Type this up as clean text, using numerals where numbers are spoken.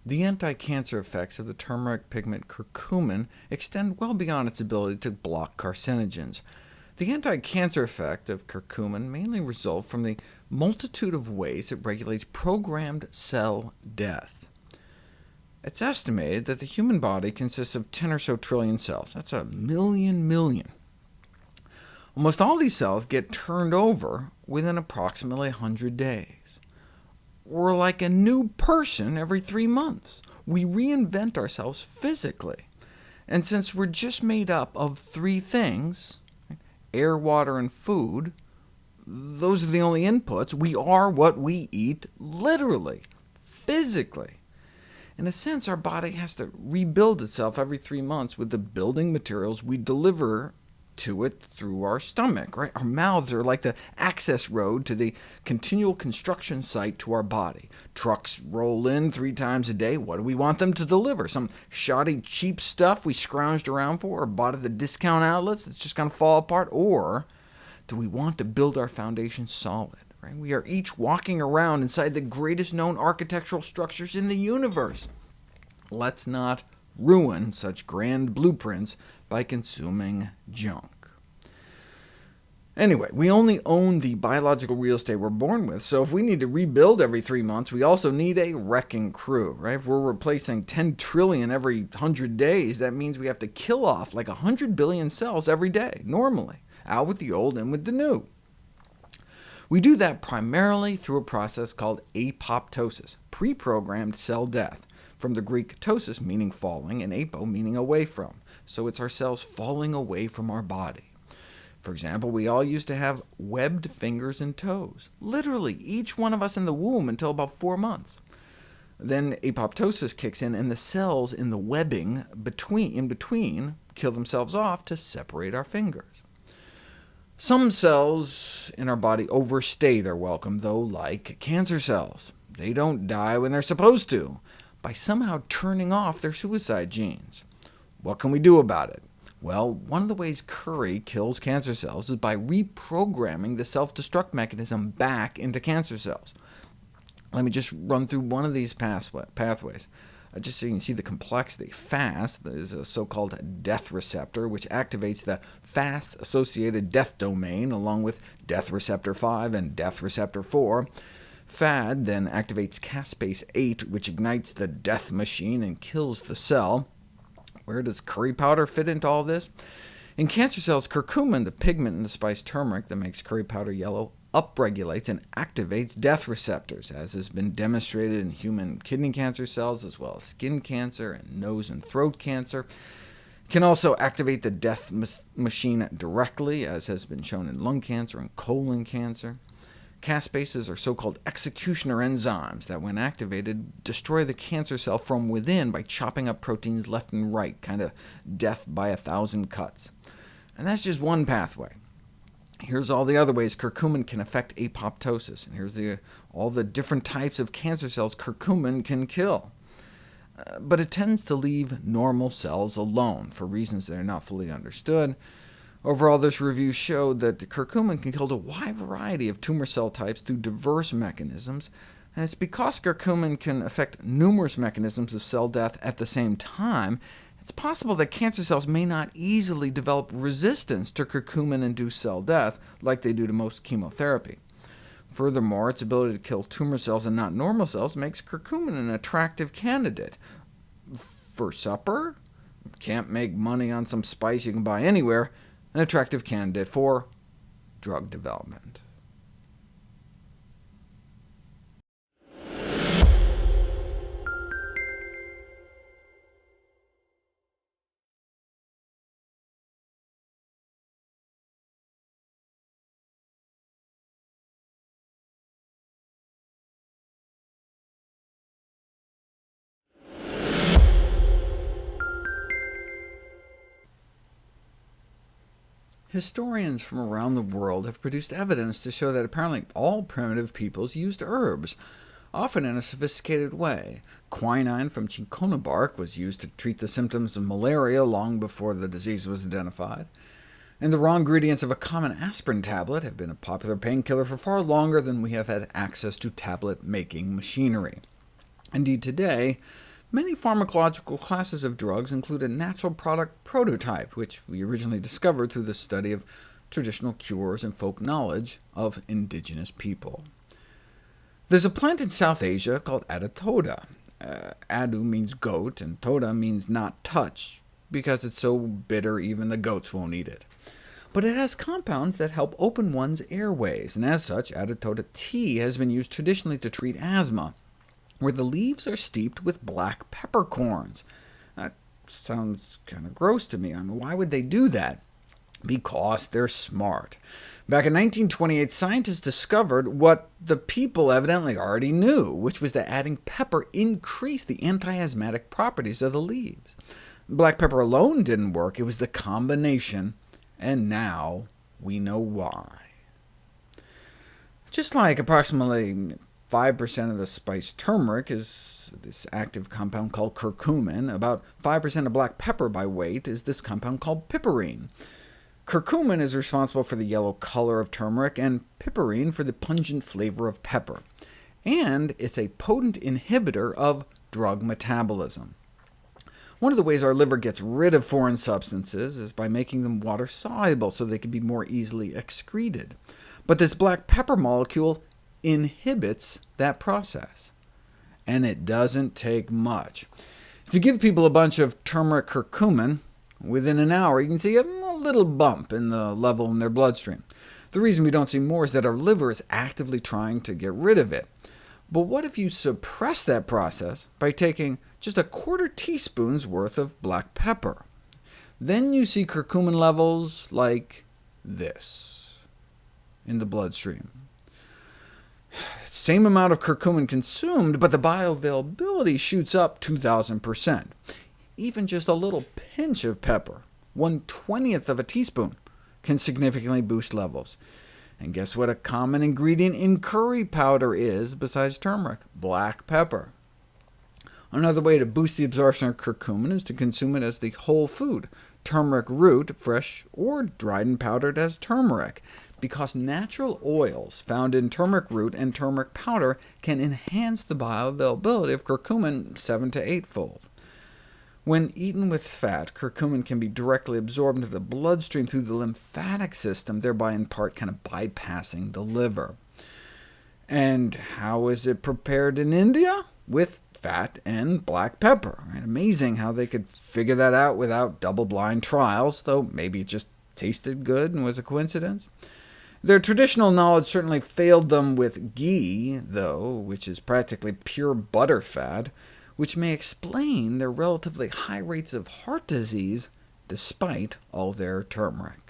The anti-cancer effects of the turmeric pigment curcumin extend well beyond its ability to block carcinogens. The anti-cancer effect of curcumin mainly results from the multitude of ways it regulates programmed cell death. It's estimated that the human body consists of 10 or so trillion cells. That's a million. Almost all these cells get turned over within approximately 100 days. We're like a new person every 3 months. We reinvent ourselves physically. And since we're just made up of 3 things— air, water, and food— those are the only inputs. We are what we eat, literally, physically. In a sense, our body has to rebuild itself every 3 months with the building materials we deliver to it through our stomach. Right? Our mouths are like the access road to the continual construction site to our body. Trucks roll in 3 times a day. What do we want them to deliver? Some shoddy, cheap stuff we scrounged around for, or bought at the discount outlets that's just going to fall apart? Or do we want to build our foundation solid? Right? We are each walking around inside the greatest known architectural structures in the universe. Let's not ruin such grand blueprints by consuming junk. Anyway, we only own the biological real estate we're born with, so if we need to rebuild every 3 months, we also need a wrecking crew. Right? If we're replacing 10 trillion every 100 days, that means we have to kill off like 100 billion cells every day, normally, out with the old, in with the new. We do that primarily through a process called apoptosis, pre-programmed cell death, from the Greek tosis meaning falling, and apo meaning away from. So it's our cells falling away from our body. For example, we all used to have webbed fingers and toes, literally each one of us in the womb until about 4 months. Then apoptosis kicks in, and the cells in the webbing in between kill themselves off to separate our fingers. Some cells in our body overstay their welcome, though, like cancer cells. They don't die when they're supposed to, by somehow turning off their suicide genes. What can we do about it? Well, one of the ways curry kills cancer cells is by reprogramming the self-destruct mechanism back into cancer cells. Let me just run through one of these pathways, just so you can see the complexity. FAST is a so-called death receptor, which activates the FAST-associated death domain, along with death receptor 5 and death receptor 4. FAD then activates caspase 8, which ignites the death machine and kills the cell. Where does curry powder fit into all this? In cancer cells, curcumin, the pigment in the spice turmeric that makes curry powder yellow, upregulates and activates death receptors, as has been demonstrated in human kidney cancer cells, as well as skin cancer and nose and throat cancer. It can also activate the death machine directly, as has been shown in lung cancer and colon cancer. Caspases are so-called executioner enzymes that, when activated, destroy the cancer cell from within by chopping up proteins left and right, kind of death by 1,000 cuts. And that's just one pathway. Here's all the other ways curcumin can affect apoptosis, and here's all the different types of cancer cells curcumin can kill. But it tends to leave normal cells alone, for reasons that are not fully understood. Overall, this review showed that curcumin can kill a wide variety of tumor cell types through diverse mechanisms, and it's because curcumin can affect numerous mechanisms of cell death at the same time, it's possible that cancer cells may not easily develop resistance to curcumin-induced cell death like they do to most chemotherapy. Furthermore, its ability to kill tumor cells and not normal cells makes curcumin an attractive candidate. For supper? Can't make money on some spice you can buy anywhere. An attractive candidate for drug development. Historians from around the world have produced evidence to show that apparently all primitive peoples used herbs, often in a sophisticated way. Quinine from cinchona bark was used to treat the symptoms of malaria long before the disease was identified, and the raw ingredients of a common aspirin tablet have been a popular painkiller for far longer than we have had access to tablet-making machinery. Indeed, today, Many pharmacological classes of drugs include a natural product prototype, which we originally discovered through the study of traditional cures and folk knowledge of indigenous people. There's a plant in South Asia called adatoda. Adu means goat, and toda means not touch, because it's so bitter even the goats won't eat it. But it has compounds that help open one's airways, and as such, adatoda tea has been used traditionally to treat asthma, where the leaves are steeped with black peppercorns. That sounds kind of gross to me. I mean, why would they do that? Because they're smart. Back in 1928, scientists discovered what the people evidently already knew, which was that adding pepper increased the anti-asthmatic properties of the leaves. Black pepper alone didn't work, it was the combination, and now we know why. Just like approximately 5% of the spice turmeric is this active compound called curcumin, about 5% of black pepper by weight is this compound called piperine. Curcumin is responsible for the yellow color of turmeric, and piperine for the pungent flavor of pepper. And it's a potent inhibitor of drug metabolism. One of the ways our liver gets rid of foreign substances is by making them water-soluble so they can be more easily excreted. But this black pepper molecule inhibits that process, and it doesn't take much. If you give people a bunch of turmeric curcumin, within an hour you can see a little bump in the level in their bloodstream. The reason we don't see more is that our liver is actively trying to get rid of it. But what if you suppress that process by taking just a quarter teaspoon's worth of black pepper? Then you see curcumin levels like this in the bloodstream. Same amount of curcumin consumed, but the bioavailability shoots up 2,000%. Even just a little pinch of pepper, 1/20th of a teaspoon, can significantly boost levels. And guess what a common ingredient in curry powder is besides turmeric? Black pepper. Another way to boost the absorption of curcumin is to consume it as the whole food, turmeric root, fresh or dried and powdered as turmeric, because natural oils found in turmeric root and turmeric powder can enhance the bioavailability of curcumin 7 to 8-fold. When eaten with fat, curcumin can be directly absorbed into the bloodstream through the lymphatic system, thereby in part kind of bypassing the liver. And how is it prepared in India? With fat and black pepper. Right? Amazing how they could figure that out without double-blind trials, though maybe it just tasted good and was a coincidence. Their traditional knowledge certainly failed them with ghee, though, which is practically pure butter fat, which may explain their relatively high rates of heart disease despite all their turmeric.